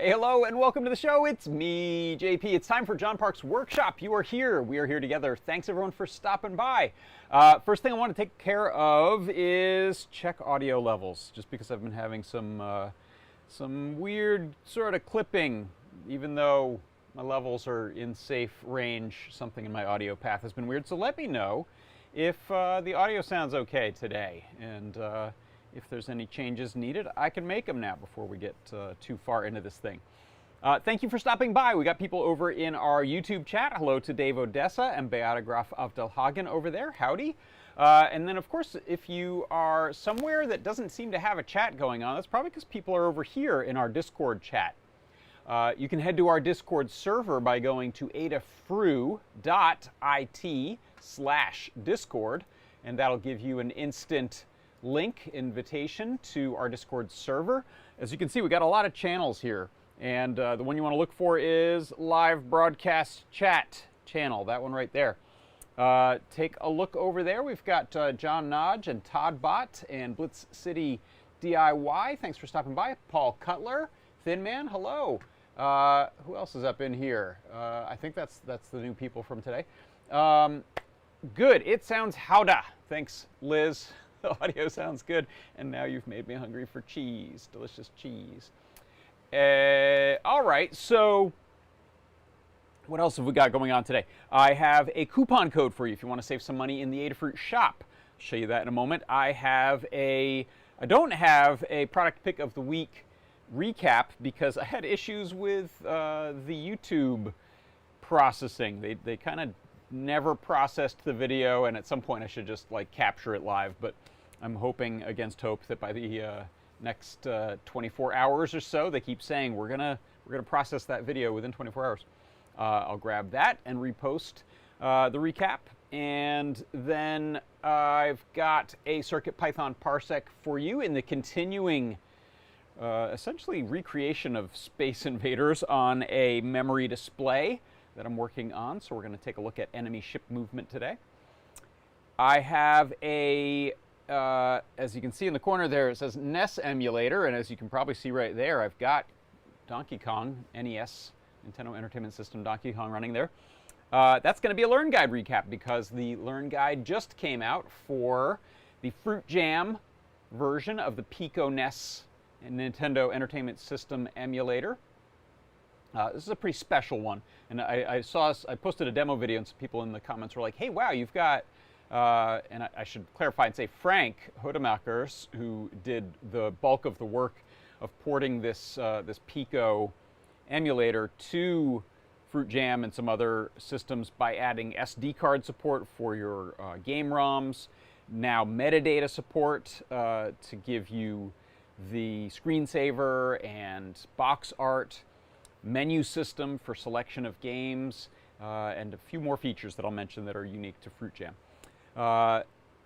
Hey, hello, and welcome to the show. It's me, JP. It's time for John Park's Workshop. You are here. We are here together. Thanks, everyone, for stopping by. First thing I want to take care of is check audio levels, just because I've been having some weird sort of clipping, even though my levels are in safe range. Something in my audio path has been weird, so let me know if the audio sounds okay today, and if there's any changes needed, I can make them now before we get too far into this thing. Thank you for stopping by. We got people over in our YouTube chat. Hello to Dave Odessa and Beata Graf Avdelhagen over there. Howdy. And then, of course, if you are somewhere that doesn't seem to have a chat going on, that's probably because people are over here in our Discord chat. You can head to our Discord server by going to adafruit.it/Discord, and that'll give you an instant link invitation to our Discord server. As you can see, we got a lot of channels here, and the one you want to look for is live broadcast chat channel, that one right there. Take a look over there. We've got John Nodge and Todd Bott and Blitz City DIY. Thanks for stopping by. Paul Cutler, Thin Man, hello. Who else is up in here? I think that's the new people from today. Good. It sounds howda. Thanks, Liz. The audio sounds good, and now you've made me hungry for cheese. Delicious cheese. All right, so what else have we got going on today? I have a coupon code for you if you want to save some money in the Adafruit shop. I'll show you that in a moment. I don't have a product pick of the week recap because I had issues with the YouTube processing. They kind of never processed the video, and at some point I should just like capture it live, but I'm hoping against hope that by the next 24 hours or so, they keep saying we're gonna process that video within 24 hours. I'll grab that and repost the recap, and then I've got a CircuitPython Parsec for you in the continuing essentially recreation of Space Invaders on a memory display that I'm working on. So we're going to take a look at enemy ship movement today. I have a, as you can see in the corner there, it says NES Emulator, and as you can probably see right there, I've got Donkey Kong, NES, Nintendo Entertainment System Donkey Kong running there. That's going to be a Learn Guide recap because the Learn Guide just came out for the Fruit Jam version of the Pico NES and Nintendo Entertainment System Emulator. This is a pretty special one, and I posted a demo video, and some people in the comments were like, "Hey, wow, you've got," and I should clarify and say Frank Hodemakers, who did the bulk of the work of porting this this Pico emulator to Fruit Jam and some other systems by adding SD card support for your game ROMs, now metadata support to give you the screensaver and box art, menu system for selection of games, and a few more features that I'll mention that are unique to Fruit Jam.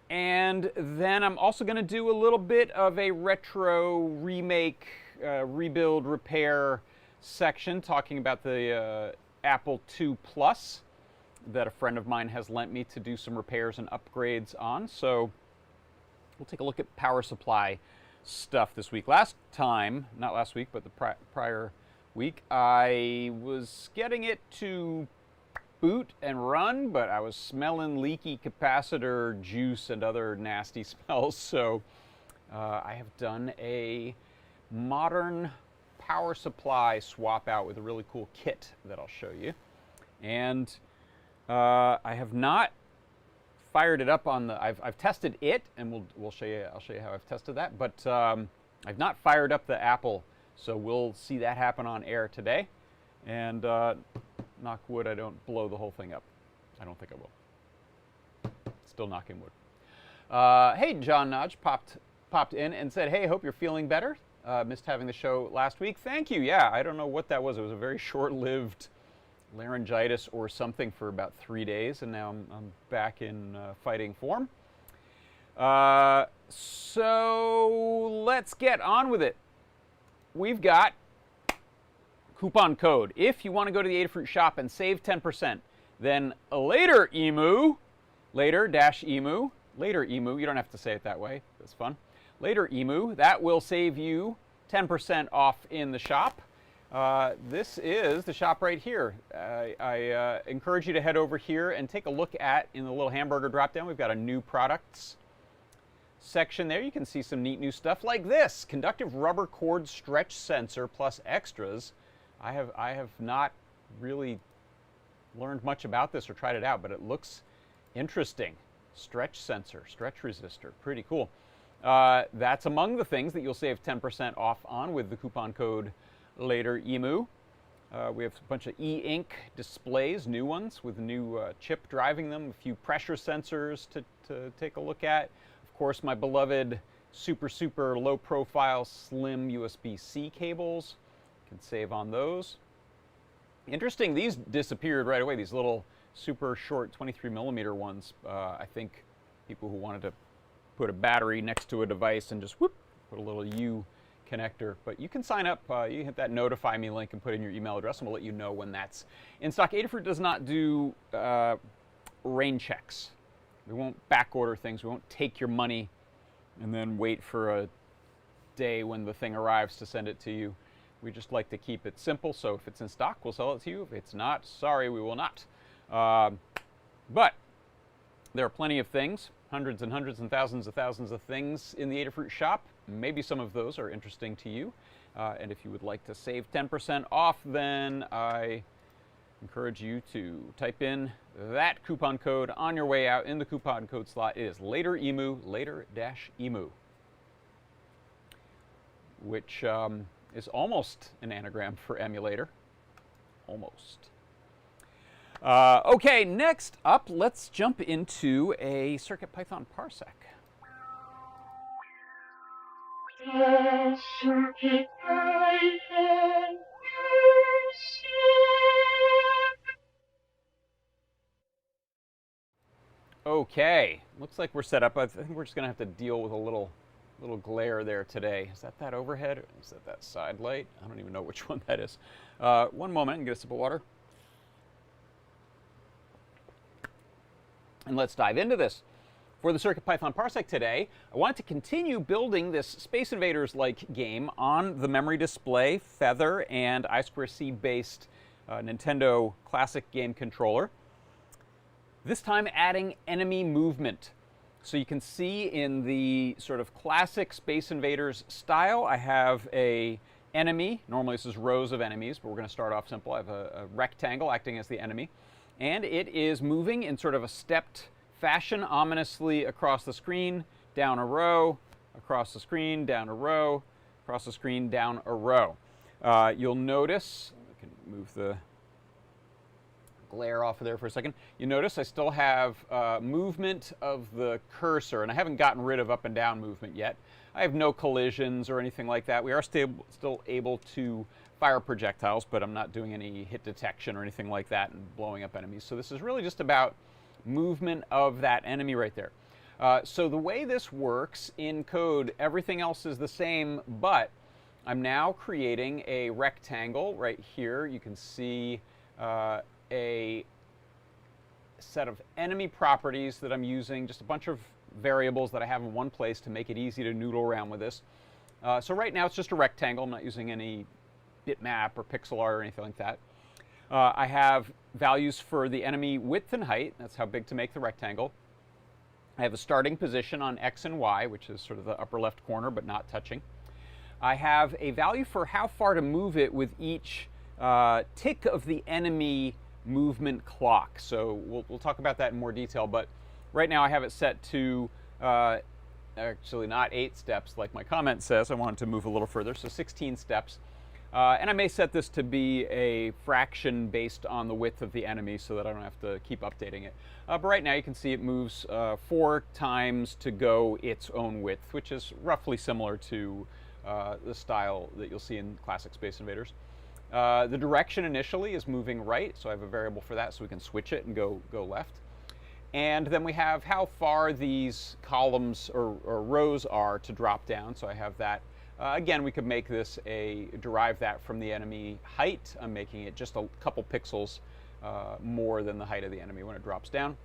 And then I'm also going to do a little bit of a retro remake, rebuild, repair section talking about the Apple II Plus that a friend of mine has lent me to do some repairs and upgrades on. So we'll take a look at power supply stuff this week. Last time, not last week, but the prior week, I was getting it to boot and run, but I was smelling leaky capacitor juice and other nasty smells. So I have done a modern power supply swap out with a really cool kit that I'll show you. And I have not fired it up on the. I've tested it, and we'll show you. I'll show you how I've tested that. But I've not fired up the Apple, so we'll see that happen on air today. And knock wood, I don't blow the whole thing up. I don't think I will. Still knocking wood. Hey, John Nodge popped in and said, "Hey, hope you're feeling better. Missed having the show last week." Thank you. Yeah, I don't know what that was. It was a very short-lived laryngitis or something for about 3 days, and now I'm back in fighting form. So let's get on with it. We've got coupon code. If you want to go to the Adafruit shop and save 10%, then later emu, you don't have to say it that way, that's fun. Later emu, that will save you 10% off in the shop. This is the shop right here. I encourage you to head over here and take a look at, in the little hamburger drop down, we've got a new products section there. You can see some neat new stuff like this, conductive rubber cord stretch sensor plus extras. I have not really learned much about this or tried it out, but it looks interesting. Stretch sensor, stretch resistor, pretty cool. That's among the things that you'll save 10% off on with the coupon code LATEREMU. We have a bunch of e-ink displays, new ones with new chip driving them, a few pressure sensors to take a look at. Of course, my beloved super low profile slim USB-C cables. Can save on those. Interesting, these disappeared right away, these little super short 23mm ones. I think people who wanted to put a battery next to a device and just whoop, put a little U connector. But you can sign up, you hit that notify me link and put in your email address, and we'll let you know when that's in stock. Adafruit does not do rain checks. We won't back order things, we won't take your money and then wait for a day when the thing arrives to send it to you. We just like to keep it simple, so if it's in stock, we'll sell it to you. If it's not, sorry, we will not. But there are plenty of things, hundreds and hundreds and thousands of things in the Adafruit shop. Maybe some of those are interesting to you. And if you would like to save 10% off, then I encourage you to type in that coupon code on your way out in the coupon code slot. It is LATEREMU, later-emu, which is almost an anagram for emulator. Almost. Okay, next up, let's jump into a CircuitPython Parsec. CircuitPython Parsec. Okay, looks like we're set up. I think we're just going to have to deal with a little glare there today. Is that overhead? Or is that side light? I don't even know which one that is. One moment, and get a sip of water. And let's dive into this. For the CircuitPython Parsec today, I wanted to continue building this Space Invaders-like game on the memory display, Feather, and I2C based Nintendo Classic game controller. This time adding enemy movement. So you can see in the sort of classic Space Invaders style, I have a enemy. Normally this is rows of enemies, but we're going to start off simple. I have a rectangle acting as the enemy. And it is moving in sort of a stepped fashion, ominously across the screen, down a row, across the screen, down a row, across the screen, down a row. You'll notice, I can move the glare off of there for a second. You notice I still have movement of the cursor, and I haven't gotten rid of up and down movement yet. I have no collisions or anything like that. We are still able to fire projectiles, but I'm not doing any hit detection or anything like that and blowing up enemies. So this is really just about movement of that enemy right there. So the way this works in code, everything else is the same, but I'm now creating a rectangle right here. You can see a set of enemy properties that I'm using, just a bunch of variables that I have in one place to make it easy to noodle around with this. So right now it's just a rectangle. I'm not using any bitmap or pixel art or anything like that. I have values for the enemy width and height. That's how big to make the rectangle. I have a starting position on X and Y, which is sort of the upper left corner, but not touching. I have a value for how far to move it with each tick of the enemy movement clock. So we'll talk about that in more detail, but right now I have it set to actually not 8 steps like my comment says. I wanted to move a little further, so 16 steps. And I may set this to be a fraction based on the width of the enemy so that I don't have to keep updating it. But right now you can see it moves 4 times to go its own width, which is roughly similar to the style that you'll see in classic Space Invaders. The direction initially is moving right, so I have a variable for that so we can switch it and go left. And then we have how far these columns or rows are to drop down, so I have that. Again, we could make this derive that from the enemy height. I'm making it just a couple pixels more than the height of the enemy when it drops down.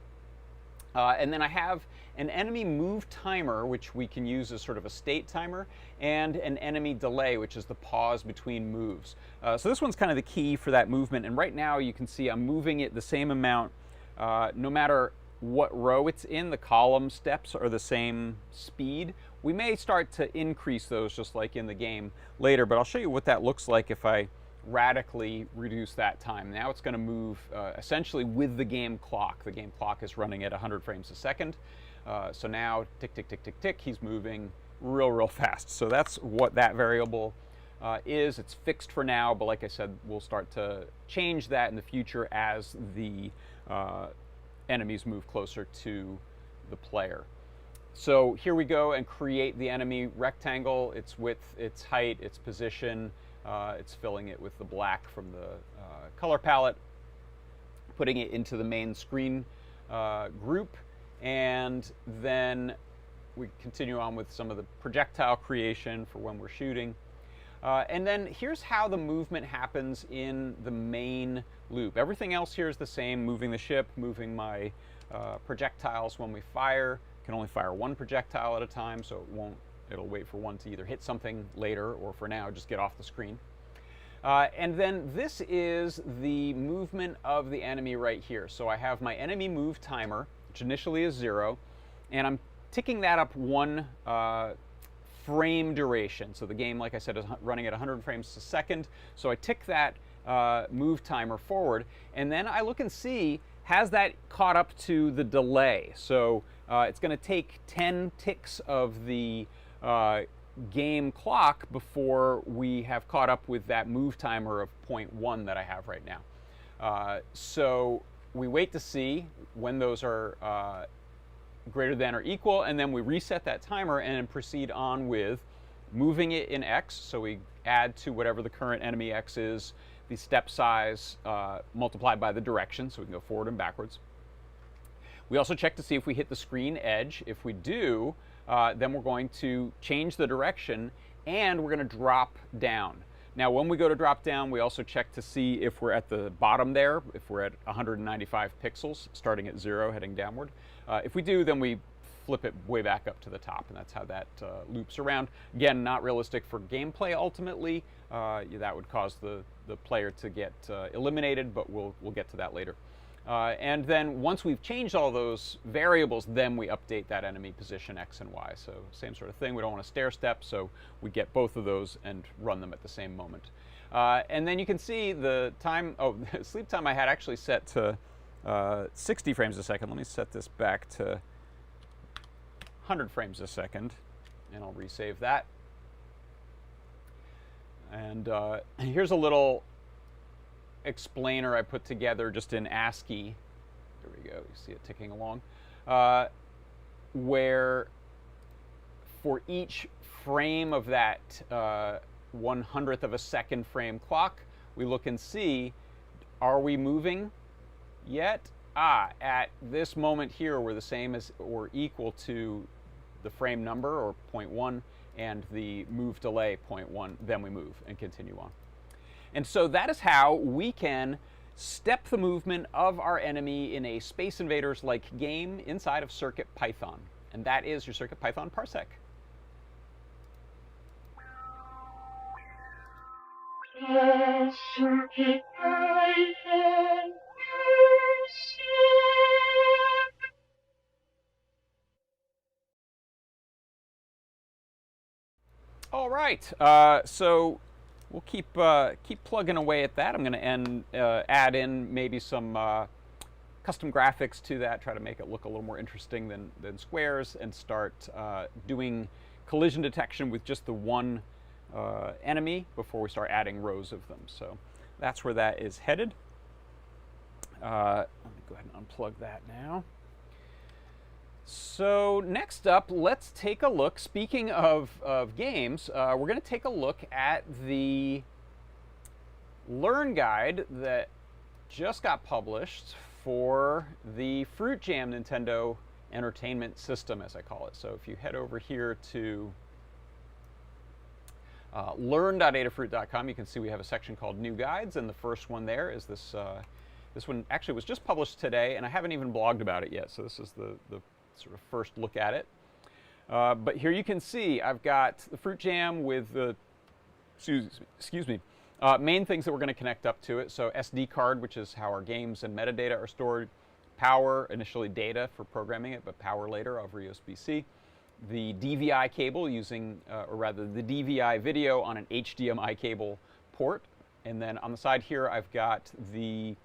And then I have an enemy move timer, which we can use as sort of a state timer, and an enemy delay, which is the pause between moves. So this one's kind of the key for that movement. And right now you can see I'm moving it the same amount no matter what row it's in. The column steps are the same speed. We may start to increase those just like in the game later, but I'll show you what that looks like if I radically reduce that time. Now it's going to move essentially with the game clock. The game clock is running at 100 frames a second. So now tick, tick, tick, tick, tick, he's moving real fast. So that's what that variable is. It's fixed for now, but like I said, we'll start to change that in the future as the enemies move closer to the player. So here we go and create the enemy rectangle, its width, its height, its position. It's filling it with the black from the color palette, putting it into the main screen group, and then we continue on with some of the projectile creation for when we're shooting. And then here's how the movement happens in the main loop. Everything else here is the same, moving the ship, moving my projectiles when we fire. Can only fire one projectile at a time, so it'll wait for one to either hit something later or for now just get off the screen. And then this is the movement of the enemy right here. So I have my enemy move timer, which initially is 0, and I'm ticking that up 1 frame duration. So the game, like I said, is running at 100 frames a second. So I tick that move timer forward, and then I look and see, has that caught up to the delay? So it's going to take 10 ticks of the game clock before we have caught up with that move timer of 0.1 that I have right now. So we wait to see when those are greater than or equal, and then we reset that timer and then proceed on with moving it in X. So we add to whatever the current enemy X is the step size multiplied by the direction, so we can go forward and backwards. We also check to see if we hit the screen edge. If we do, then we're going to change the direction and we're going to drop down. Now when we go to drop down, we also check to see if we're at the bottom there, if we're at 195 pixels, starting at 0, heading downward. If we do, then we flip it way back up to the top, and that's how that loops around. Again, not realistic for gameplay ultimately. That would cause the player to get eliminated, but we'll get to that later. And then once we've changed all those variables, then we update that enemy position X and Y. So same sort of thing. We don't want to stair step, so we get both of those and run them at the same moment. And then you can see the time, the sleep time I had actually set to 60 frames a second. Let me set this back to 100 frames a second, and I'll resave that. And here's a little explainer I put together just in ASCII. There we go, you see it ticking along. Where for each frame of that 1/100th of a second frame clock. We look and see, are we moving yet? At this moment here, we're the same as or equal to the frame number, or 0.1, and the move delay 0.1. Then we move and continue on. And so that is how we can step the movement of our enemy in a Space Invaders-like game inside of CircuitPython. And that is your CircuitPython Parsec. All right, so we'll keep plugging away at that. I'm going to add in maybe some custom graphics to that, try to make it look a little more interesting than squares, and start doing collision detection with just the one enemy before we start adding rows of them. So that's where that is headed. Let me go ahead and unplug that now. So next up, let's take a look. Speaking of games, we're going to take a look at the Learn Guide that just got published for the Fruit Jam Nintendo Entertainment System, as I call it. So if you head over here to learn.adafruit.com, you can see we have a section called New Guides, and the first one there is this. This one actually was just published today, and I haven't even blogged about it yet, so this is the sort of first look at it. But here you can see I've got the Fruit Jam with the, excuse me, main things that we're going to connect up to it. So SD card, which is how our games and metadata are stored. Power, initially data for programming it, but power later over USB-C. The DVI cable using, or rather the DVI video on an HDMI cable port. And then on the side here, I've got the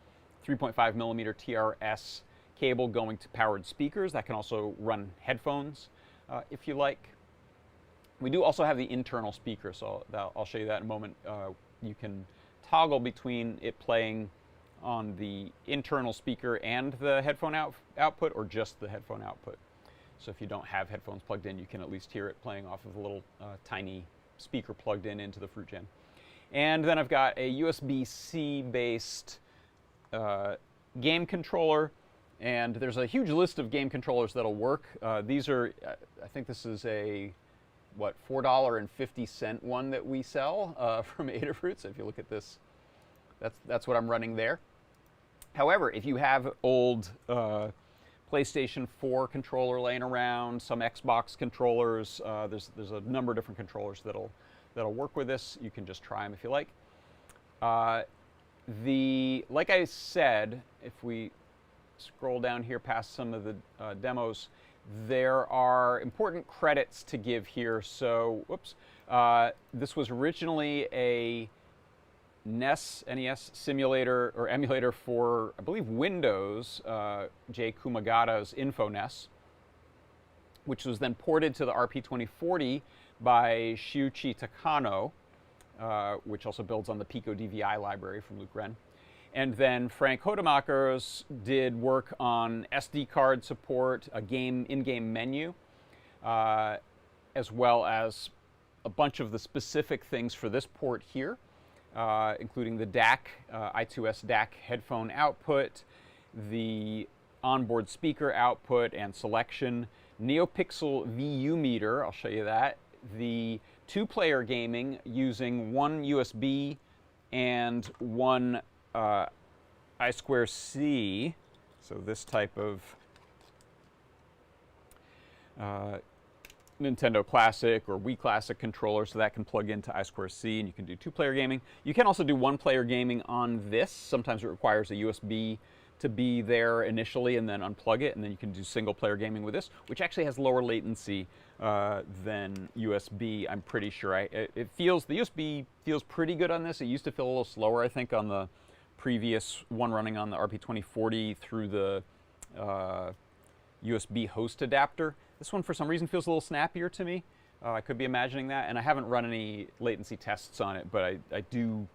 3.5 millimeter TRS cable going to powered speakers. That can also run headphones if you like. We do also have the internal speaker, so I'll show you that in a moment. You can toggle between it playing on the internal speaker and the headphone output, or just the headphone output. So if you don't have headphones plugged in, you can at least hear it playing off of the little tiny speaker plugged into the Fruit Jam. And then I've got a USB-C based game controller, and there's a huge list of game controllers that'll work. These are, I think this is a, what, $4.50 one that we sell from Adafruit. So if you look at this, that's what I'm running there. However, if you have old PlayStation 4 controller laying around, some Xbox controllers, there's a number of different controllers that'll work with this. You can just try them if you like. Like I said, if we scroll down here past some of the demos, there are important credits to give here. So, whoops, this was originally a NES simulator or emulator for, I believe, Windows, Jay Kumagata's InfoNES, which was then ported to the RP2040 by Shuichi Takano, which also builds on the Pico DVI library from Luke Wren. And then Frank Hodemakers did work on SD card support, a in-game menu, as well as a bunch of the specific things for this port here, including the DAC, I2S DAC headphone output, the onboard speaker output and selection, NeoPixel VU meter, I'll show you that, the two-player gaming using one USB and one I2C, so this type of Nintendo Classic or Wii Classic controller, so that can plug into I2C and you can do two-player gaming. You can also do one-player gaming on this. Sometimes it requires a USB to be there initially and then unplug it, and then you can do single-player gaming with this, which actually has lower latency than USB, I'm pretty sure. The USB feels pretty good on this. It used to feel a little slower, I think, on the previous one running on the RP2040 through the USB host adapter. This one, for some reason, feels a little snappier to me. I could be imagining that, and I haven't run any latency tests on it, but I do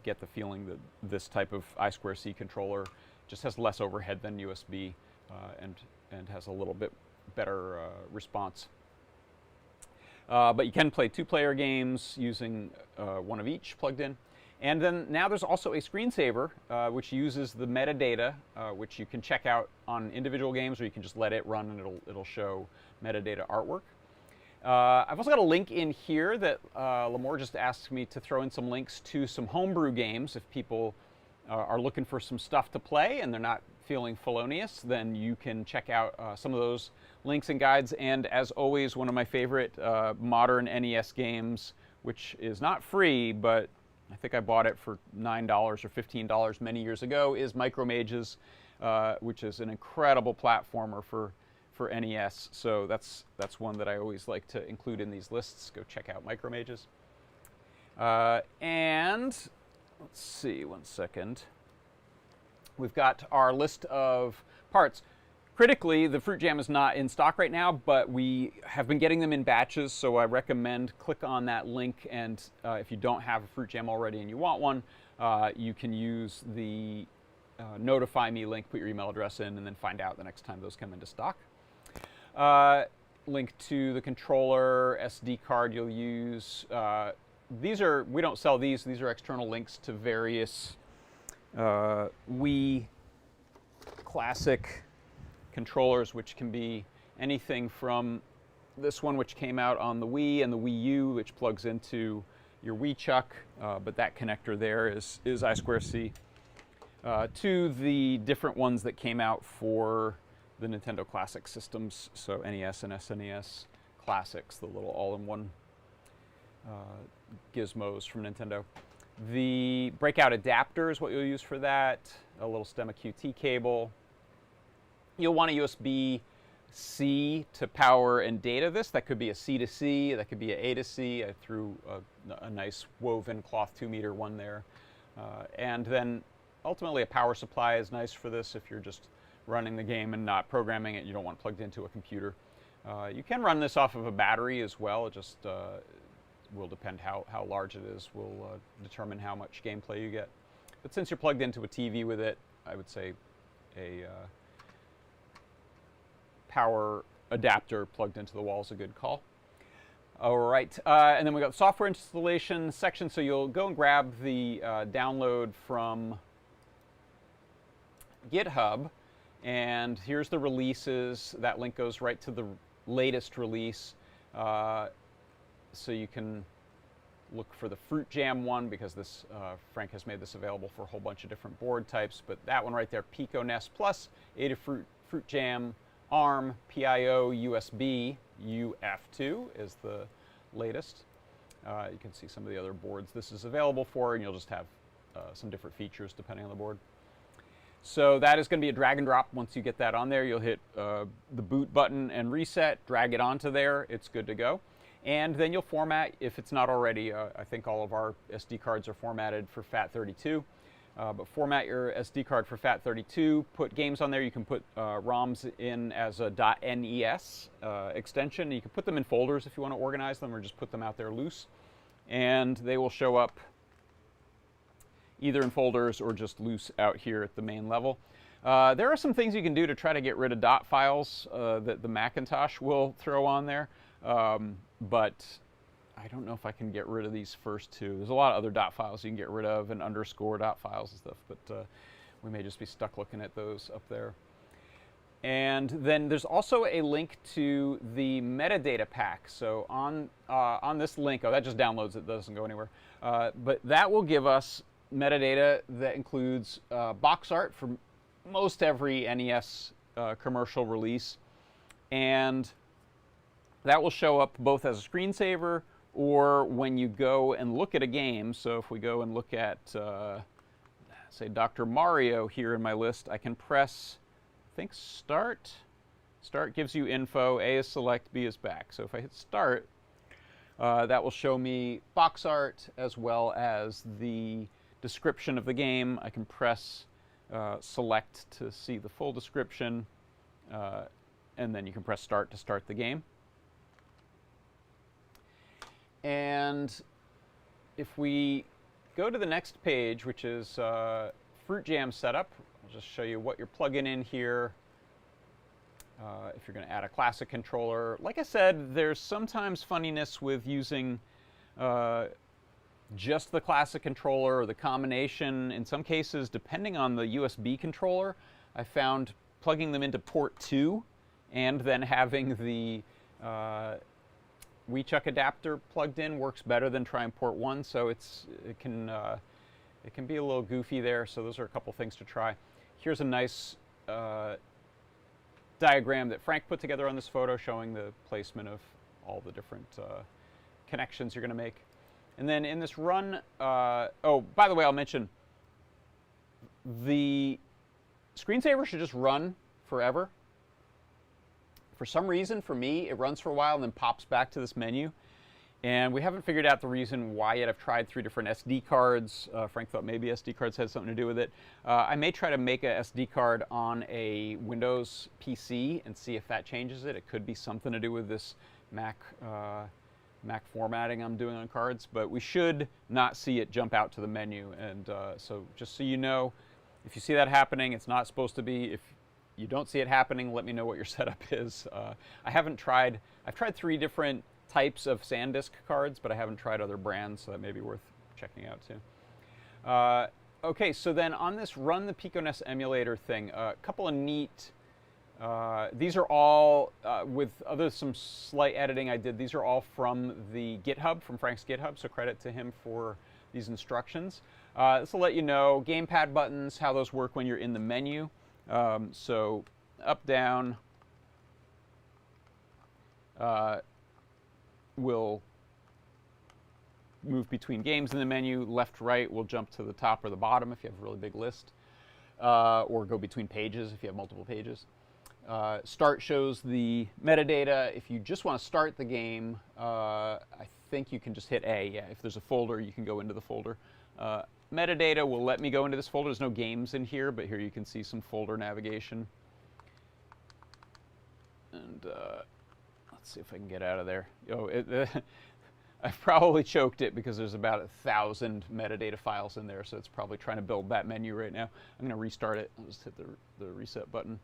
get the feeling that this type of I2C controller just has less overhead than USB and has a little bit better response. but you can play two-player games using one of each plugged in. And then now there's also a screensaver, which uses the metadata, which you can check out on individual games, or you can just let it run and it'll show metadata artwork. I've also got a link in here that Lamore just asked me to throw in some links to some homebrew games. If people are looking for some stuff to play and they're not feeling felonious, then you can check out some of those links and guides. And as always, one of my favorite modern NES games, which is not free, but I think I bought it for $9 or $15 many years ago, is Micromages, which is an incredible platformer for NES. So that's one that I always like to include in these lists. Go check out Micromages. And let's see, one second. We've got our list of parts. Critically, the Fruit Jam is not in stock right now, but we have been getting them in batches, so I recommend click on that link, and if you don't have a Fruit Jam already and you want one, you can use the notify me link, put your email address in, and then find out the next time those come into stock. Link to the controller, SD card you'll use. We don't sell these are external links to various Wii Classic controllers, which can be anything from this one, which came out on the Wii, and the Wii U, which plugs into your Wii Chuck, but that connector there is I2C, to the different ones that came out for the Nintendo Classic systems, so NES and SNES Classics, the little all-in-one gizmos from Nintendo. The breakout adapter is what you'll use for that, a little stemma QT cable. You'll want a USB-C to power and data this. That could be a C to C, that could be a to C. I threw a nice woven cloth 2-meter one there. And then ultimately a power supply is nice for this if you're just running the game and not programming it. You don't want it plugged into a computer. You can run this off of a battery as well. It just will depend how large it is, will determine how much gameplay you get. But since you're plugged into a TV with it, I would say a power adapter plugged into the wall is a good call. All right, and then we got the software installation section. So you'll go and grab the download from GitHub, and here's the releases. That link goes right to the latest release. So you can look for the Fruit Jam one, because this Frank has made this available for a whole bunch of different board types. But that one right there, Pico NES Plus, Adafruit, Fruit Jam, ARM, PIO, USB, UF2 is the latest. You can see some of the other boards this is available for, and you'll just have some different features depending on the board. So that is going to be a drag and drop. Once you get that on there, you'll hit the boot button and reset, drag it onto there, it's good to go. And then you'll format, if it's not already, I think all of our SD cards are formatted for FAT32. But format your SD card for FAT32, put games on there. You can put ROMs in as a .NES extension. You can put them in folders if you want to organize them, or just put them out there loose. And they will show up either in folders or just loose out here at the main level. There are some things you can do to try to get rid of dot files that the Macintosh will throw on there. But I don't know if I can get rid of these first two. There's a lot of other dot files you can get rid of, and underscore dot files and stuff, but we may just be stuck looking at those up there. And then there's also a link to the metadata pack. So on this link, that just downloads, it doesn't go anywhere. But that will give us metadata that includes box art for most every NES commercial release. And that will show up both as a screensaver or when you go and look at a game. So if we go and look at, say, Dr. Mario here in my list, I can press, I think, Start. Start gives you info. A is select, B is back. So if I hit Start, that will show me box art as well as the description of the game. I can press Select to see the full description, and then you can press Start to start the game. And if we go to the next page, which is Fruit Jam setup, I'll just show you what you're plugging in here. if you're going to add a classic controller. Like I said, there's sometimes funniness with using just the classic controller or the combination. In some cases, depending on the USB controller, I found plugging them into port 2 and then having the WeChuck adapter plugged in works better than trying port 1, so it can be a little goofy there, so those are a couple things to try. Here's a nice diagram that Frank put together on this photo showing the placement of all the different connections you're going to make. And then in this run, oh, by the way, I'll mention the screensaver should just run forever. For some reason, for me, it runs for a while and then pops back to this menu. And we haven't figured out the reason why yet. I've tried 3 different SD cards. Frank thought maybe SD cards had something to do with it. I may try to make a SD card on a Windows PC and see if that changes it. It could be something to do with this Mac formatting I'm doing on cards, but we should not see it jump out to the menu. And so just so you know, if you see that happening, it's not supposed to be. If you don't see it happening, let me know what your setup is. I've tried 3 different types of SanDisk cards, but I haven't tried other brands, so that may be worth checking out too. Okay, so then on this run the NES Emulator thing, a couple of neat, these are all, with some slight editing I did, these are all from the GitHub, from Frank's GitHub, so credit to him for these instructions. This will let you know gamepad buttons, how those work when you're in the menu. So up, down, will move between games in the menu. Left, right will jump to the top or the bottom if you have a really big list, or go between pages if you have multiple pages. Start shows the metadata. If you just want to start the game, I think you can just hit A. Yeah, if there's a folder, you can go into the folder. Metadata will let me go into this folder. There's no games in here, but here you can see some folder navigation. And let's see if I can get out of there. Oh, I've probably choked it because there's about 1,000 metadata files in there, so it's probably trying to build that menu right now. I'm going to restart it. I'll just hit the reset button.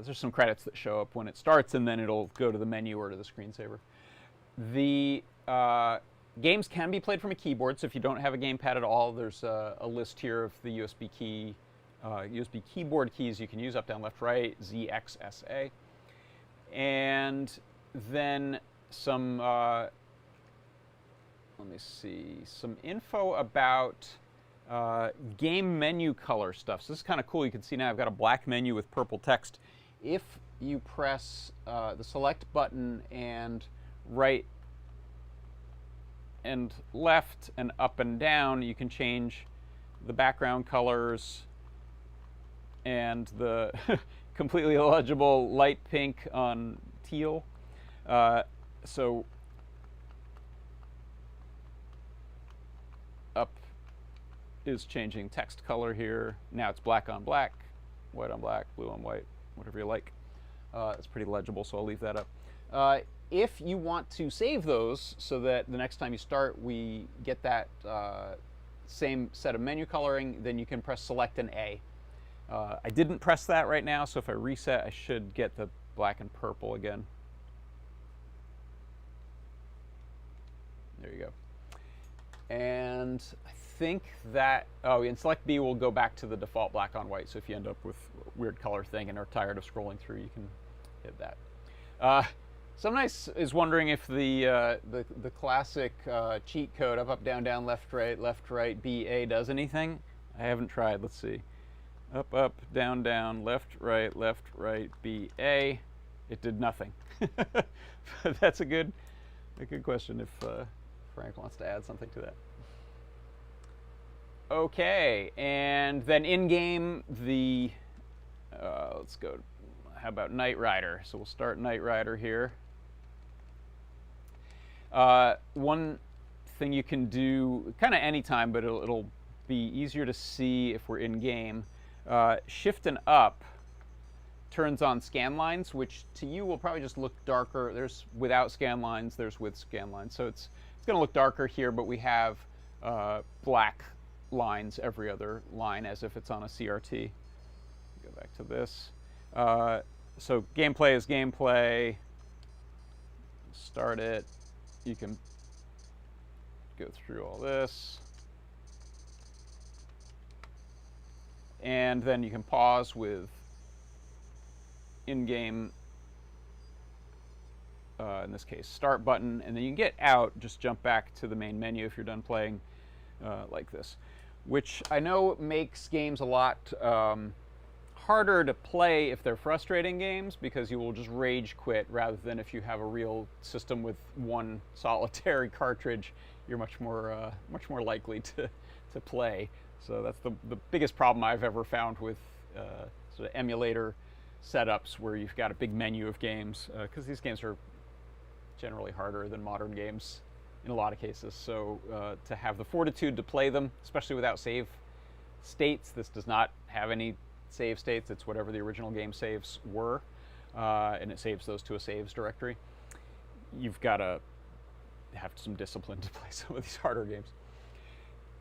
There's some credits that show up when it starts, and then it'll go to the menu or to the screensaver. The games can be played from a keyboard, so if you don't have a gamepad at all, there's a list here of the USB keyboard keys you can use: up, down, left, right, Z, X, S, A. And then some, let me see, some info about game menu color stuff. So this is kind of cool. You can see now I've got a black menu with purple text. If you press the select button and right and left and up and down, you can change the background colors and the completely illegible light pink on teal. So up is changing text color here. Now it's black on black, white on black, blue on white, whatever you like. It's pretty legible, so I'll leave that up. If you want to save those so that the next time you start we get that same set of menu coloring, then you can press select and A. I didn't press that right now, so if I reset, I should get the black and purple again. There you go. And I think that, oh, and select B will go back to the default black on white, so if you end up with a weird color thing and are tired of scrolling through, you can hit that. Somebody is wondering if the classic cheat code, up, down, down, left, right, B, A, does anything. I haven't tried. Let's see. Up, down, down, left, right, B, A. It did nothing. That's a good question if Frank wants to add something to that. Okay, and then in-game, let's go, how about Knight Rider? So we'll start Knight Rider here. One thing you can do kind of anytime, but it'll be easier to see if we're in-game. Shift and up turns on scan lines, which to you will probably just look darker. There's without scan lines, there's with scan lines. So it's going to look darker here, but we have black lines every other line as if it's on a CRT. Go back to this. So gameplay is gameplay. Start it. You can go through all this. And then you can pause with in-game, in this case, start button. And then you can get out, just jump back to the main menu if you're done playing like this. Which I know makes games a lot harder to play if they're frustrating games, because you will just rage quit, rather than if you have a real system with one solitary cartridge, you're much more likely to play. So that's the biggest problem I've ever found with sort of emulator setups where you've got a big menu of games, because these games are generally harder than modern games in a lot of cases. So to have the fortitude to play them, especially without save states, this does not have any save states. It's whatever the original game saves were, and it saves those to a saves directory. You've got to have some discipline to play some of these harder games.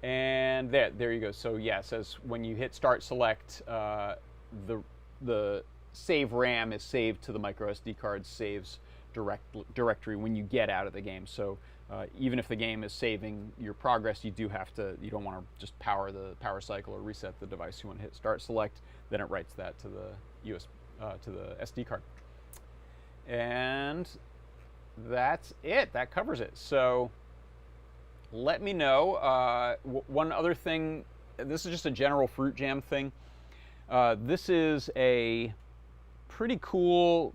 And there you go. So yeah, it says when you hit start select, the save RAM is saved to the micro SD card saves directory when you get out of the game. So even if the game is saving your progress, you don't want to just power the power cycle or reset the device. You want to hit start select, then it writes that to the to the SD card. And that's it. That covers it. So let me know. One other thing, this is just a general Fruit Jam thing. This is a pretty cool,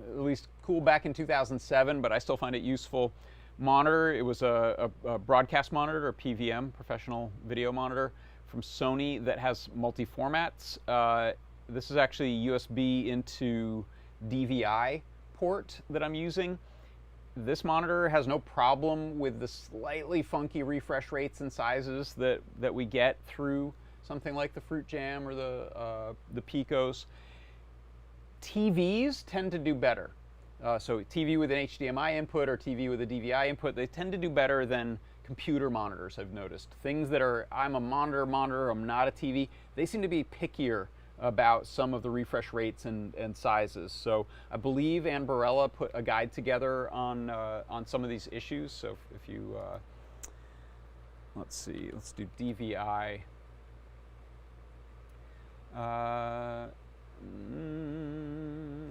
at least cool back in 2007, but I still find it useful monitor. It was a broadcast monitor, a PVM, professional video monitor from Sony, that has multi-formats. This is actually USB into DVI port that I'm using. This monitor has no problem with the slightly funky refresh rates and sizes that we get through something like the Fruit Jam or the Picos. TVs tend to do better. So TV with an HDMI input or TV with a DVI input, they tend to do better than computer monitors, I've noticed. Things that are, I'm a monitor, I'm not a TV, they seem to be pickier about some of the refresh rates and sizes. So I believe Ann Barella put a guide together on some of these issues. So if you, let's see, let's do DVI. Let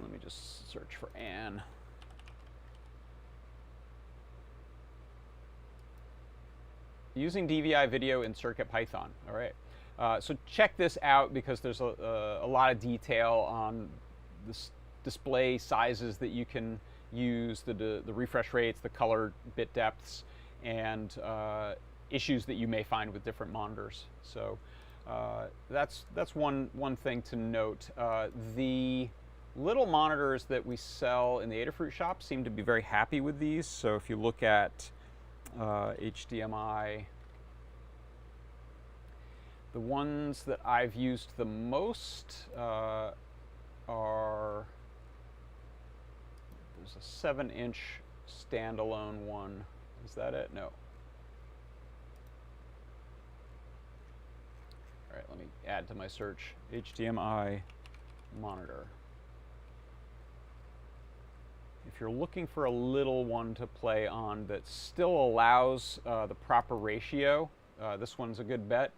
me just search for Ann. Using DVI video in CircuitPython. All right. So check this out, because there's a lot of detail on the display sizes that you can use, the refresh rates, the color bit depths, and issues that you may find with different monitors. So that's one thing to note. The little monitors that we sell in the Adafruit shop seem to be very happy with these. So if you look at HDMI, the ones that I've used the most are, there's a 7-inch standalone one. Is that it? No. All right, let me add to my search, HDMI monitor. If you're looking for a little one to play on that still allows the proper ratio, this one's a good bet.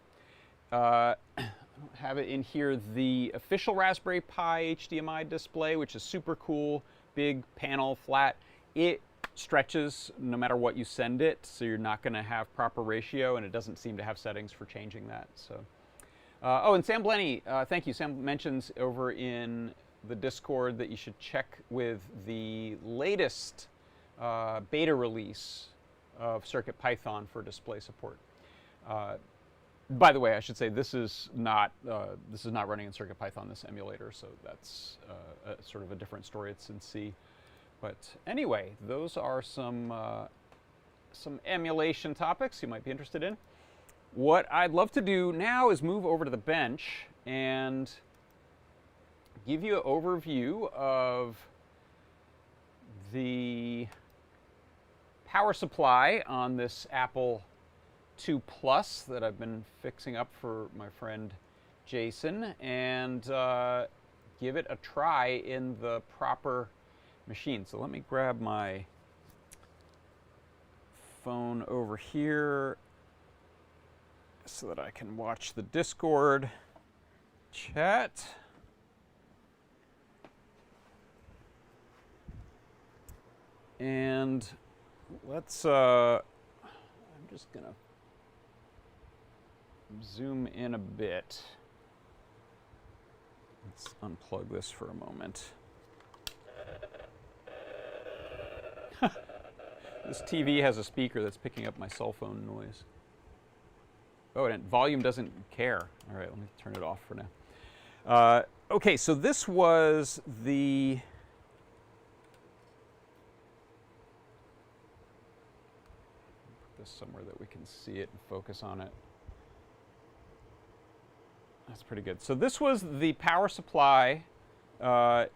I don't have it in here. The official Raspberry Pi HDMI display, which is super cool, big panel, flat, it stretches no matter what you send it, so you're not going to have proper ratio, and it doesn't seem to have settings for changing that. So, oh, and Sam Blenny, thank you. Sam mentions over in the Discord that you should check with the latest beta release of CircuitPython for display support. By the way, I should say this is not running in CircuitPython, this emulator, so that's sort of a different story. It's in C. But anyway, those are some emulation topics you might be interested in. What I'd love to do now is move over to the bench and give you an overview of the power supply on this Apple II Plus that I've been fixing up for my friend Jason, and give it a try in the proper machine. So let me grab my phone over here so that I can watch the Discord chat. And let's, I'm just going to zoom in a bit. Let's unplug this for a moment. This TV has a speaker that's picking up my cell phone noise. Oh, and volume doesn't care. All right, let me turn it off for now. Okay, so this was the put this somewhere that we can see it and focus on it. That's pretty good. So this was the power supply that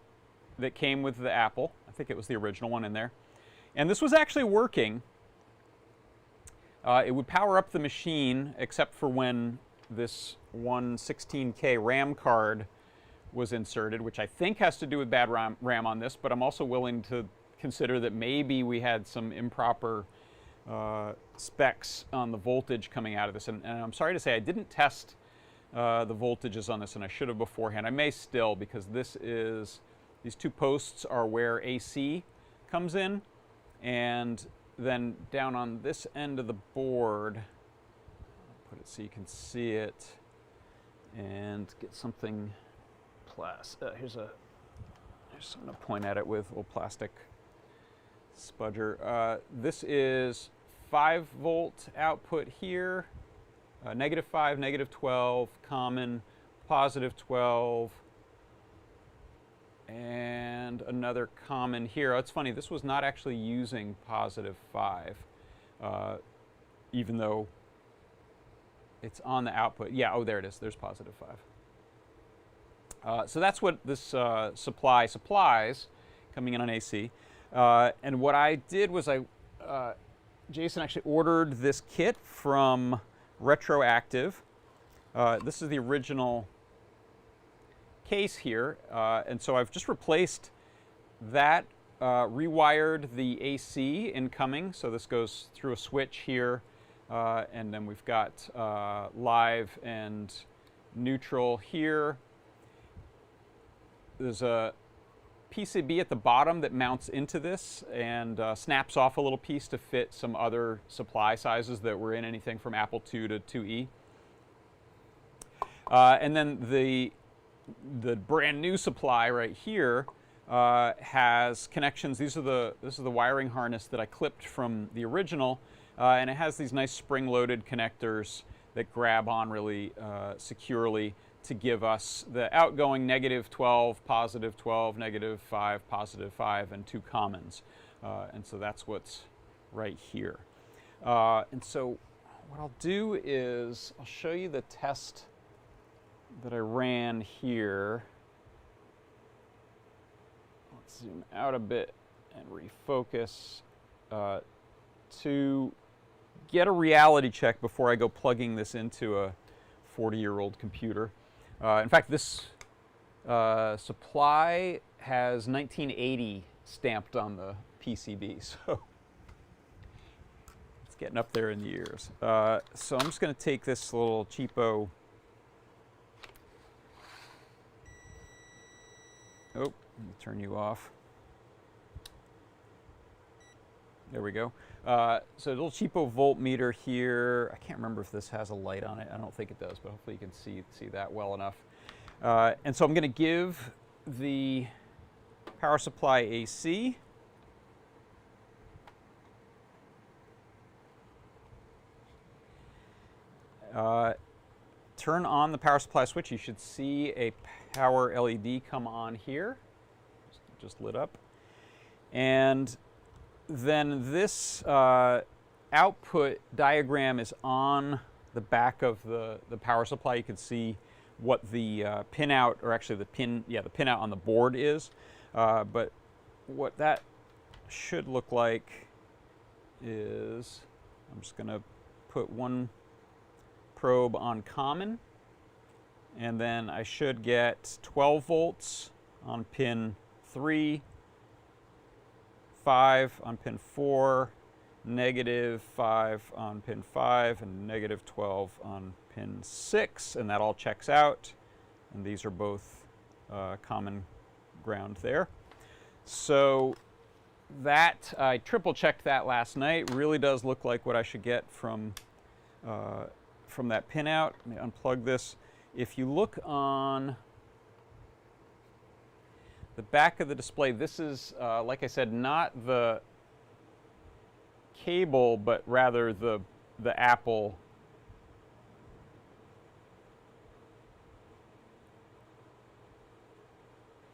came with the Apple. I think it was the original one in there. And this was actually working. It would power up the machine, except for when this 116K RAM card was inserted, which I think has to do with bad RAM on this, but I'm also willing to consider that maybe we had some improper specs on the voltage coming out of this. And I'm sorry to say I didn't test the voltages on this, and I should have beforehand. I may still, because these two posts are where AC comes in, and then down on this end of the board, I'll put it so you can see it, and get something here's something to point at it with, a little plastic spudger. This is 5-volt output here. -5, -12, common, +12, and another common here. Oh, it's funny, this was not actually using +5, even though it's on the output. Yeah, oh, there it is. There's +5. So that's what this supply supplies, coming in on AC. And what I did was Jason actually ordered this kit from Retroactive. This is the original case here, and so I've just replaced that, rewired the AC incoming, so this goes through a switch here, and then we've got live and neutral here. There's a PCB at the bottom that mounts into this and snaps off a little piece to fit some other supply sizes that were in anything from Apple II to 2E. And then the brand new supply right here has connections. This is the wiring harness that I clipped from the original, and it has these nice spring-loaded connectors that grab on really securely to give us the outgoing -12, +12, -5, +5, and 2 commons. And so that's what's right here. And so what I'll do is I'll show you the test that I ran here. Let's zoom out a bit and refocus to get a reality check before I go plugging this into a 40-year-old computer. In fact, this supply has 1980 stamped on the PCB, so it's getting up there in the years. So I'm just going to take this little cheapo. Oh, let me turn you off. There we go. So a little cheapo voltmeter here. I can't remember if this has a light on it. I don't think it does, but hopefully you can see that well enough. And so I'm going to give the power supply AC. Turn on the power supply switch. You should see a power LED come on here. Just lit up. And then this output diagram is on the back of the power supply. You can see what the pinout, or actually the pinout on the board is. But what that should look like is, I'm just going to put one probe on common, and then I should get 12 volts on pin 3, 5 on pin 4, -5 on pin 5, and -12 on pin 6, and that all checks out. And these are both common ground there. So that, I triple checked that last night. Really does look like what I should get from that pinout. Let me unplug this. If you look on the back of the display, this is, like I said, not the cable, but rather the Apple.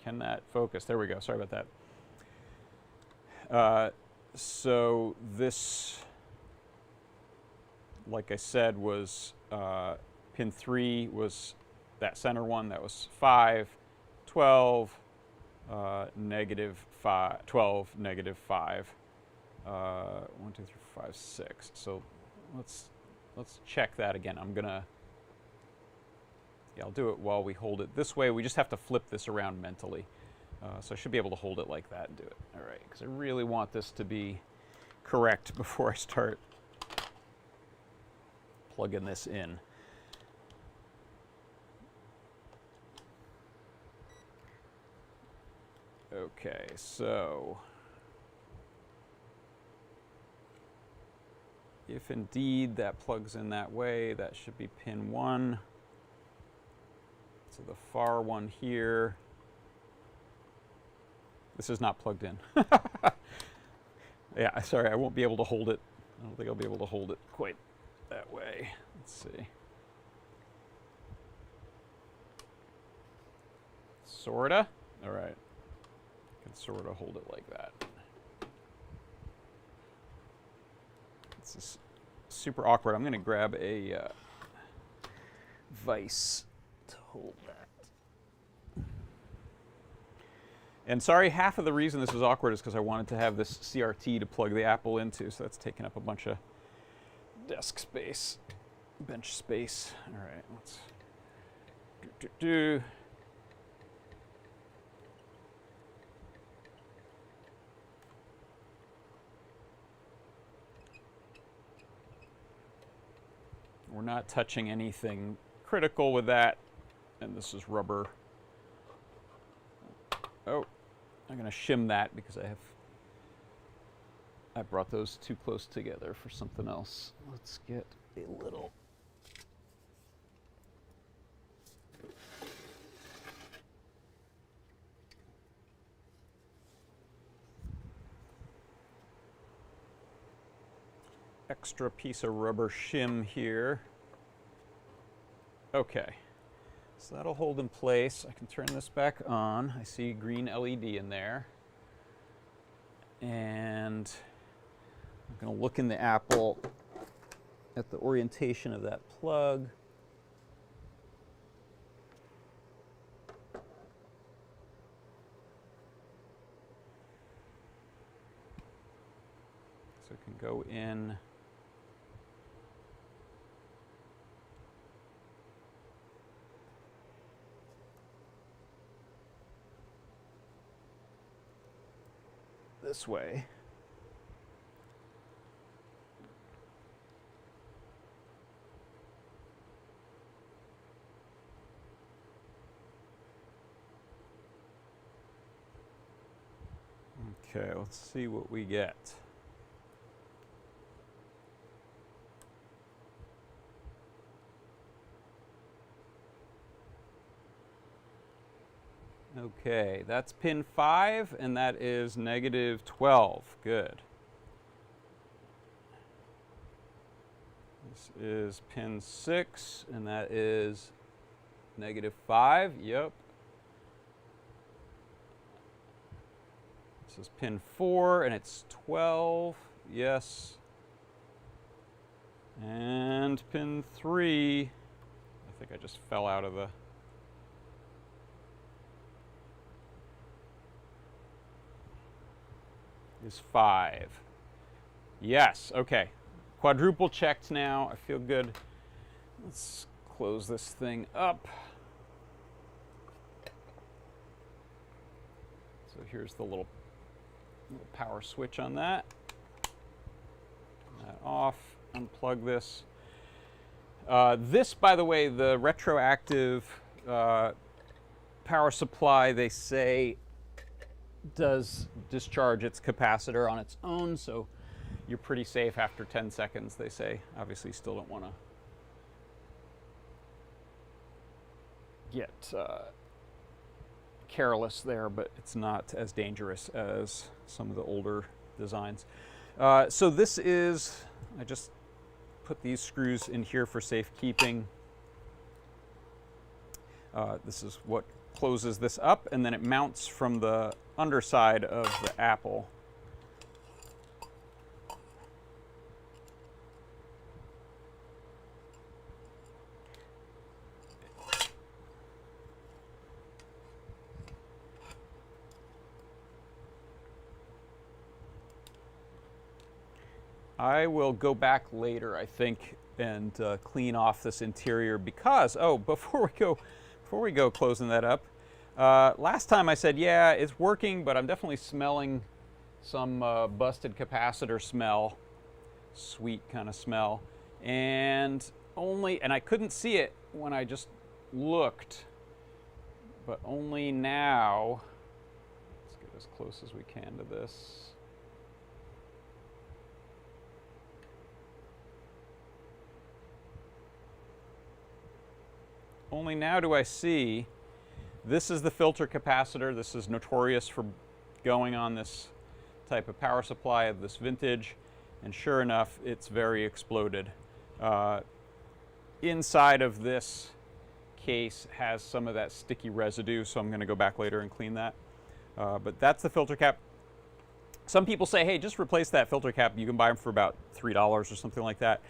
Can that focus? There we go. Sorry about that. So this, like I said, was pin 3 was that center one. That was 5, 12, -5, 12, -5. 1, 2, 3, 4, 5, 6. So let's check that again. I'm gonna, yeah, I'll do it while we hold it this way. We just have to flip this around mentally. So I should be able to hold it like that and do it. All right, because I really want this to be correct before I start plugging this in. Okay, so if indeed that plugs in that way, that should be pin 1. So the far one here. This is not plugged in. Yeah, sorry, I won't be able to hold it. I don't think I'll be able to hold it quite that way. Let's see. Sorta. All right. I can sort of hold it like that. This is super awkward. I'm going to grab a vise to hold that. And sorry, half of the reason this is awkward is because I wanted to have this CRT to plug the Apple into, so that's taking up a bunch of desk space, bench space. All right, let's do. We're not touching anything critical with that, and this is rubber. Oh, I'm going to shim that because I brought those too close together for something else. Let's get a little. Extra piece of rubber shim here. Okay, so that'll hold in place. I can turn this back on. I see a green LED in there. And I'm going to look in the Apple at the orientation of that plug. So it can go in. This way. Okay, let's see what we get. Okay, that's pin 5, and that is -12. Good. This is pin 6, and that is -5. Yep. This is pin 4, and it's 12. Yes. And pin 3. I think I just fell out of the... is 5. Yes, okay. Quadruple checked now. I feel good. Let's close this thing up. here's the little power switch on that. Turn that off, unplug this. This, by the way, the retroactive power supply, they say, does discharge its capacitor on its own, so you're pretty safe after 10 seconds, they say. Obviously, you still don't want to get careless there, but it's not as dangerous as some of the older designs. So this is, I just put these screws in here for safekeeping. This is what closes this up, and then it mounts from the underside of the Apple. I will go back later, I think, and clean off this interior because, oh, before we go closing that up, last time I said, yeah, it's working, but I'm definitely smelling some busted capacitor smell, sweet kind of smell, and I couldn't see it when I just looked, but only now, let's get as close as we can to this. Only now do I see this is the filter capacitor. This is notorious for going on this type of power supply of this vintage, and sure enough, it's very exploded. Inside of this case has some of that sticky residue, so I'm going to go back later and clean that. But that's the filter cap. Some people say, hey, just replace that filter cap. You can buy them for about $3 or something like that.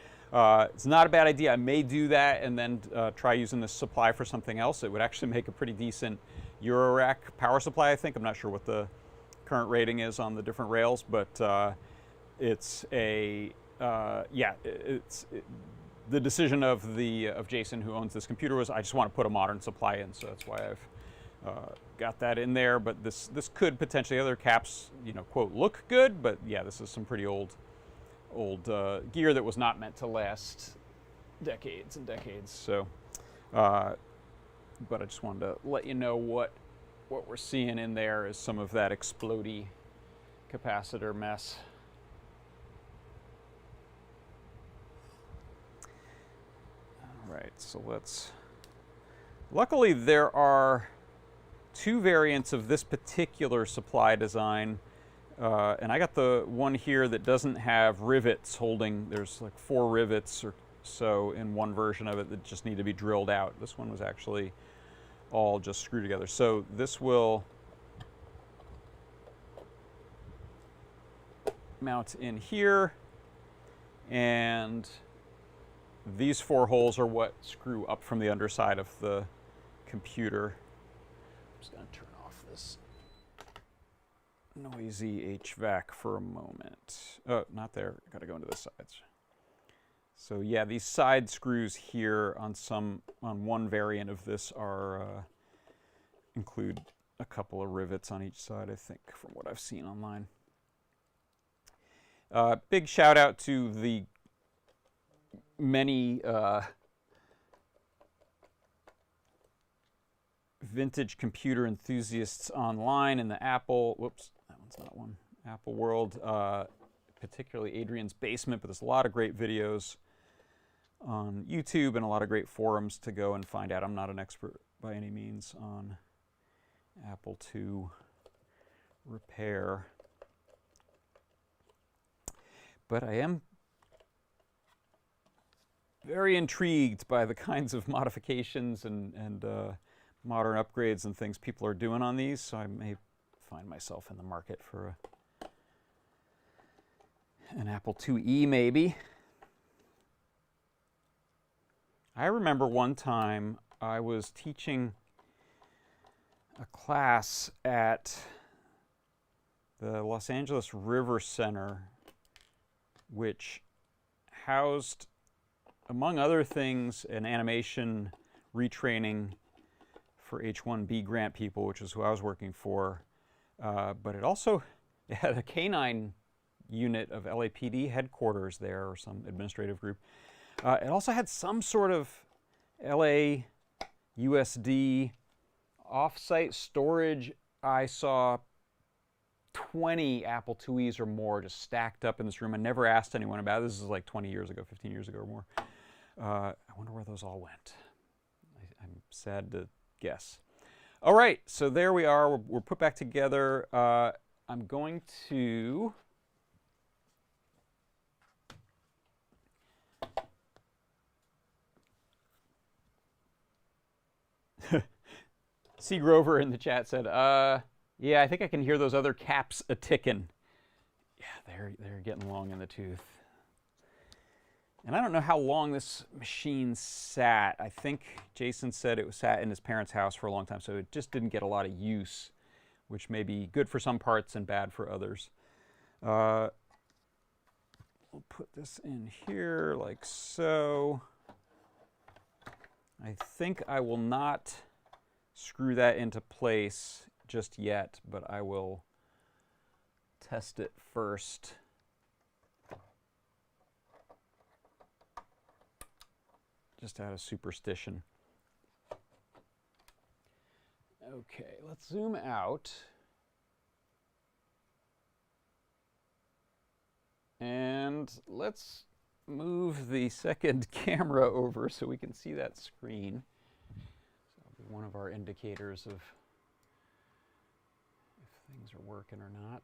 It's not a bad idea. I may do that and then try using this supply for something else. It would actually make a pretty decent Eurorack power supply, I think. I'm not sure what the current rating is on the different rails, but it's a, the decision of Jason, who owns this computer, was I just want to put a modern supply in, so that's why I've got that in there. But this could potentially, other caps, you know, quote, look good, but yeah, this is some pretty old gear that was not meant to last decades and decades. So, but I just wanted to let you know what we're seeing in there is some of that explodey capacitor mess. All right, so luckily there are two variants of this particular supply design. And I got the one here that doesn't have rivets holding. There's like 4 rivets or so in one version of it that just need to be drilled out. This one was actually all just screwed together. So this will mount in here, and these 4 holes are what screw up from the underside of the computer. I'm just going to turn off this noisy HVAC for a moment. Oh, not there. Got to go into the sides. So yeah, these side screws here on one variant of this are include a couple of rivets on each side, I think, from what I've seen online. Big shout out to the many vintage computer enthusiasts online in the Apple, whoops, that one's not one, Apple world, particularly Adrian's Basement, but there's a lot of great videos on YouTube and a lot of great forums to go and find out. I'm not an expert by any means on Apple II repair, but I am very intrigued by the kinds of modifications and modern upgrades and things people are doing on these, so I may find myself in the market for an Apple IIe maybe. I remember one time I was teaching a class at the Los Angeles River Center, which housed, among other things, an animation retraining for H-1B grant people, which is who I was working for. But it also had a canine unit of LAPD headquarters there, or some administrative group. It also had some sort of LAUSD off-site storage. I saw 20 Apple IIes or more just stacked up in this room. I never asked anyone about it. This is like 20 years ago, 15 years ago or more. I wonder where those all went. I'm sad to guess. All right, so there we are. We're put back together. I'm going to C. Grover in the chat said, yeah, I think I can hear those other caps a-ticking. Yeah, they're getting long in the tooth. And I don't know how long this machine sat. I think Jason said it was sat in his parents' house for a long time, so it just didn't get a lot of use, which may be good for some parts and bad for others. We'll put this in here like so. I think I will not screw that into place just yet, but I will test it first. Just out of superstition. Okay, let's zoom out. And let's move the second camera over so we can see that screen. So that'll be one of our indicators of if things are working or not.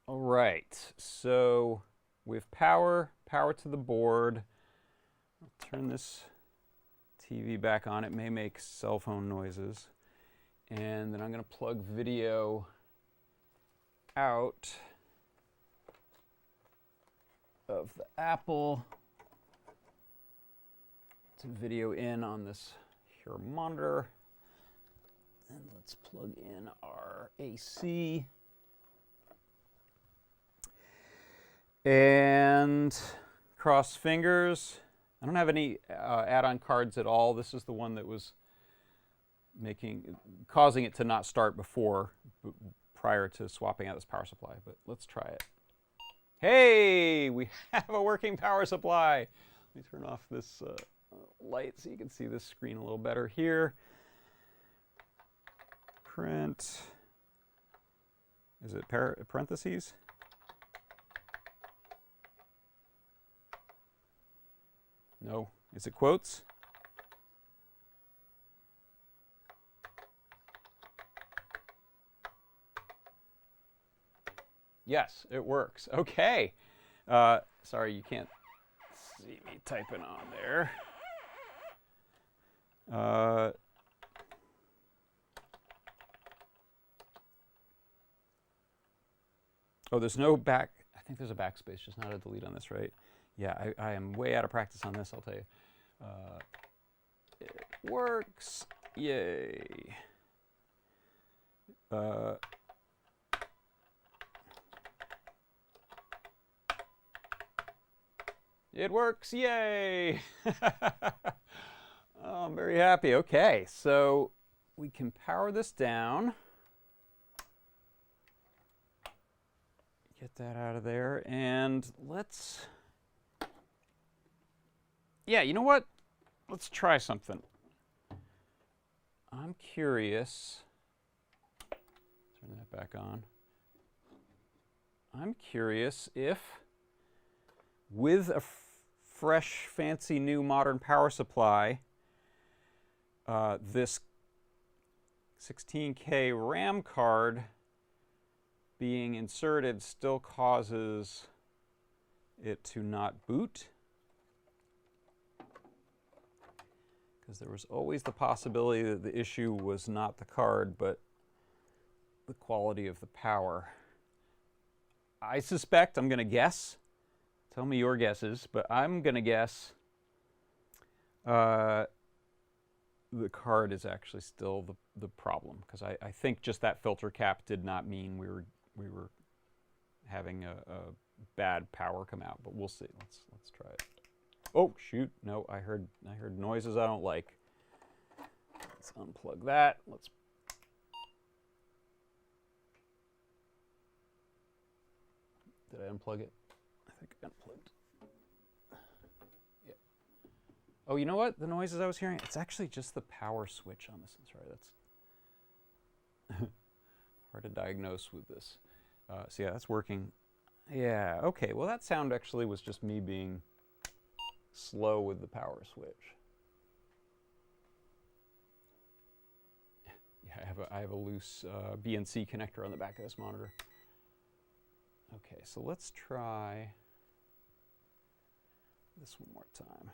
All right, so we have power to the board. I'll turn this TV back on. It may make cell phone noises. And then I'm going to plug video out of the Apple to video in on this here monitor. And let's plug in our AC. And cross fingers. I don't have any add-on cards at all. This is the one that was causing it to not start prior to swapping out this power supply. But let's try it. Hey, we have a working power supply. Let me turn off this light so you can see this screen a little better here. Print. Is it parentheses? No. Is it quotes? Yes, it works. Okay. Sorry, you can't see me typing on there. Oh, there's no back. I think there's a backspace, just not a delete on this, right? Yeah, I am way out of practice on this, I'll tell you. It works. Yay. It works. Yay. Oh, I'm very happy. Okay, so we can power this down. Get that out of there. And let's... Yeah, you know what? Let's try something. I'm curious. Turn that back on. I'm curious if, with a fresh, fancy, new, modern power supply, this 16K RAM card being inserted still causes it to not boot. Because there was always the possibility that the issue was not the card, but the quality of the power. I suspect, I'm going to guess, tell me your guesses, but I'm going to guess the card is actually still the problem. Because I think just that filter cap did not mean we were having a bad power come out, but we'll see. Let's try it. Oh shoot! No, I heard noises I don't like. Let's unplug that. Did I unplug it? I think I unplugged. Yeah. Oh, you know what? The noises I was hearing, it's actually just the power switch on this. Sorry, that's hard to diagnose with this. So yeah, that's working. Yeah, okay. Well, that sound actually was just me being slow with the power switch. Yeah, I have a loose BNC connector on the back of this monitor. Okay, so let's try this one more time.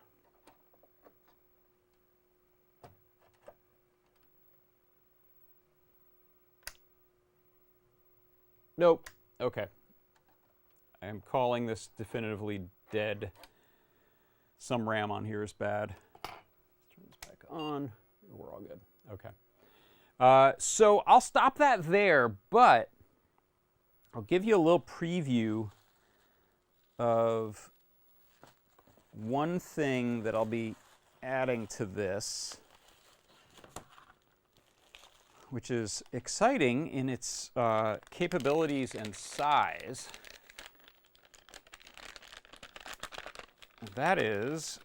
Nope. Okay. I am calling this definitively dead. Some RAM on here is bad. Let's turn this back on. We're all good. Okay. So I'll stop that there, but I'll give you a little preview of one thing that I'll be adding to this, which is exciting in its capabilities and size. That is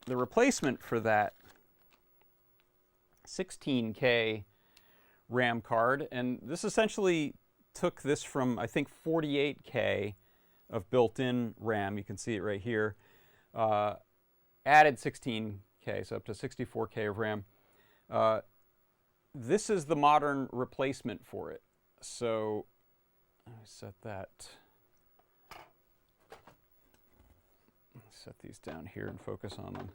the replacement for that 16K RAM card. And this essentially took this from, I think, 48K of built-in RAM. You can see it right here. Added 16K, so up to 64K of RAM. This is the modern replacement for it. So let me set that. Set these down here and focus on them.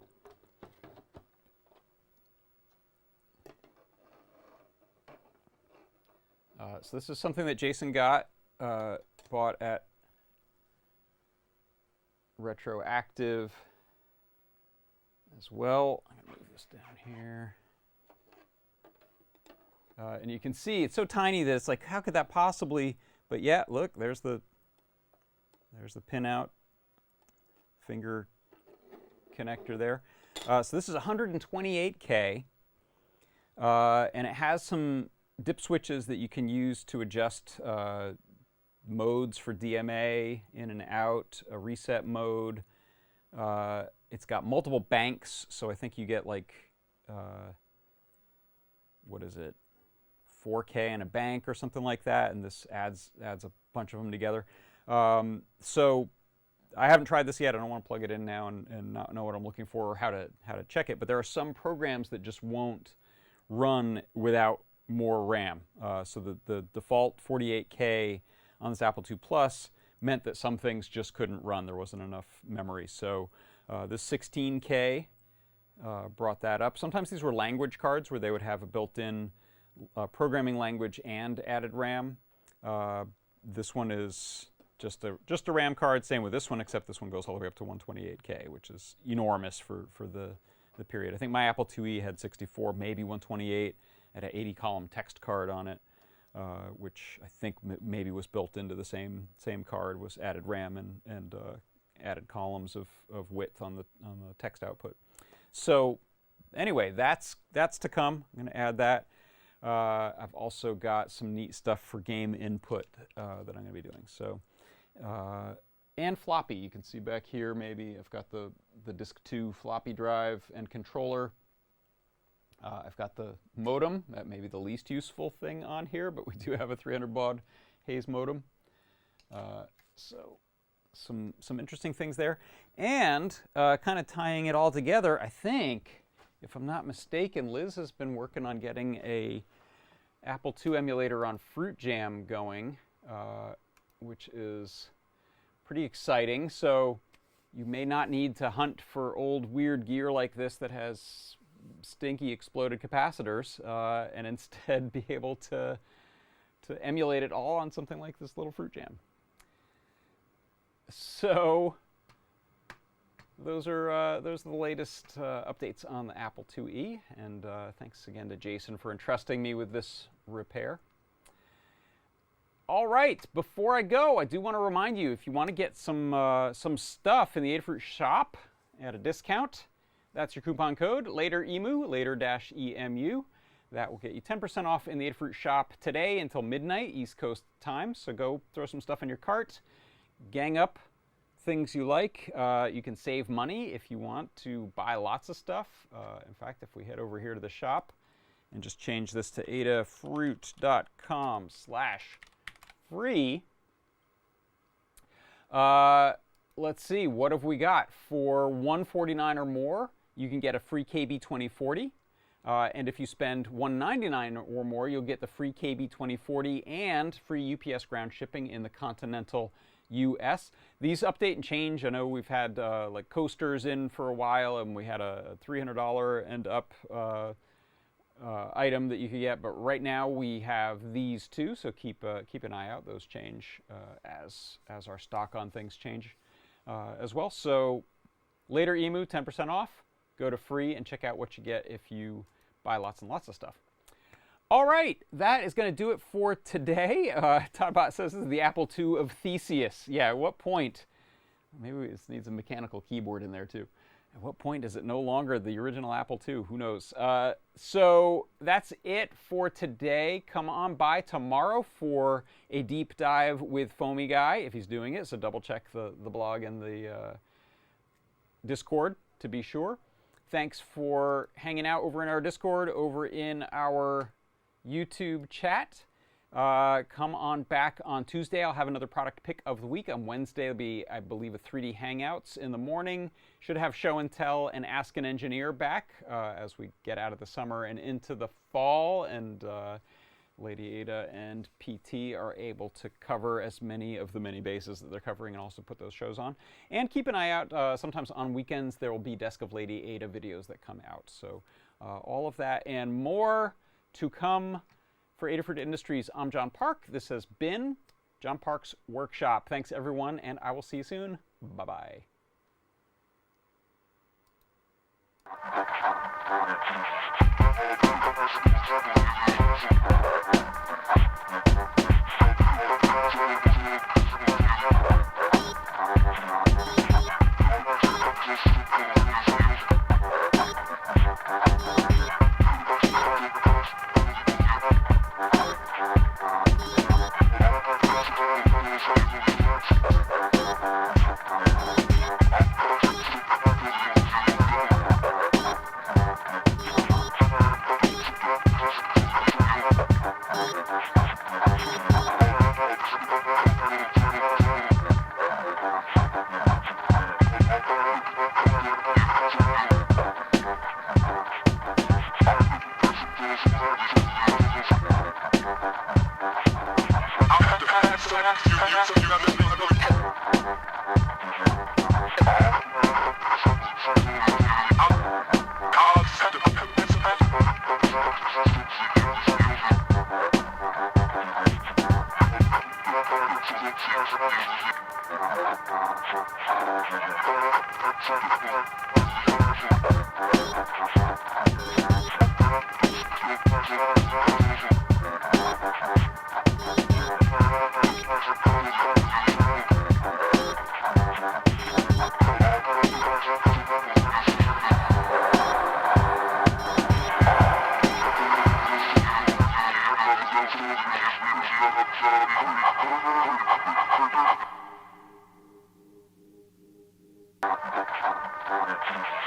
So this is something that Jason bought at Retroactive as well. I'm going to move this down here. And you can see it's so tiny that it's like, how could that possibly? But yeah, look, there's the pinout finger connector there. So this is 128K, and it has some dip switches that you can use to adjust modes for DMA, in and out, a reset mode. It's got multiple banks, so I think you get like, what is it, 4K in a bank or something like that, and this adds a bunch of them together. So I haven't tried this yet. I don't want to plug it in now and not know what I'm looking for or how to check it. But there are some programs that just won't run without more RAM. So the default 48K on this Apple II Plus meant that some things just couldn't run. There wasn't enough memory. So this 16K brought that up. Sometimes these were language cards where they would have a built-in programming language and added RAM. This one is just a RAM card. Same with this one, except this one goes all the way up to 128K, which is enormous for the period. I think my Apple IIe had 64, maybe 128, had an 80-column text card on it, which I think maybe was built into the same card, was added RAM and added columns of width on the text output. So anyway, that's to come. I'm going to add that. I've also got some neat stuff for game input that I'm going to be doing. So, and floppy, you can see back here maybe I've got the Disk 2 floppy drive and controller. I've got the modem, that may be the least useful thing on here, but we do have a 300 baud Hayes modem. So some interesting things there. And kind of tying it all together, I think, if I'm not mistaken, Liz has been working on getting a Apple II emulator on Fruit Jam going, which is pretty exciting. So you may not need to hunt for old weird gear like this that has stinky exploded capacitors, and instead be able to emulate it all on something like this little Fruit Jam. So those are the latest updates on the Apple IIe, and thanks again to Jason for entrusting me with this repair. All right, before I go, I do want to remind you, if you want to get some stuff in the Adafruit shop at a discount, that's your coupon code, LATEREMU, later-EMU. That will get you 10% off in the Adafruit shop today until midnight, East Coast time. So go throw some stuff in your cart, gang up things you like. You can save money if you want to buy lots of stuff. In fact, if we head over here to the shop and just change this to adafruit.com/free, let's see, what have we got? For $149 or more, you can get a free KB2040. And if you spend $199 or more, you'll get the free KB2040 and free UPS ground shipping in the continental US. These update and change. I know we've had like coasters in for a while, and we had a $300 and up item that you could get. But right now we have these two, so keep an eye out. Those change as our stock on things change as well. So later EMU, 10% off. Go to free and check out what you get if you buy lots and lots of stuff. All right, that is going to do it for today. Toddbot says this is the Apple II of Theseus. Yeah, at what point, maybe this needs a mechanical keyboard in there too. At what point is it no longer the original Apple II? Who knows? So that's it for today. Come on by tomorrow for a deep dive with Foamy Guy, if he's doing it. So double check the blog and the Discord to be sure. Thanks for hanging out over in our Discord, over in our YouTube chat. Come on back on Tuesday. I'll have another product pick of the week. On Wednesday, it'll be, I believe, a 3D Hangouts in the morning. Should have Show and Tell and Ask an Engineer back as we get out of the summer and into the fall. And Lady Ada and PT are able to cover as many of the many bases that they're covering and also put those shows on. And keep an eye out. Sometimes on weekends, there will be Desk of Lady Ada videos that come out. So all of that and more to come. For Adafruit Industries, I'm John Park. This has been John Park's Workshop. Thanks, everyone, and I will see you soon. Bye-bye. Thank you.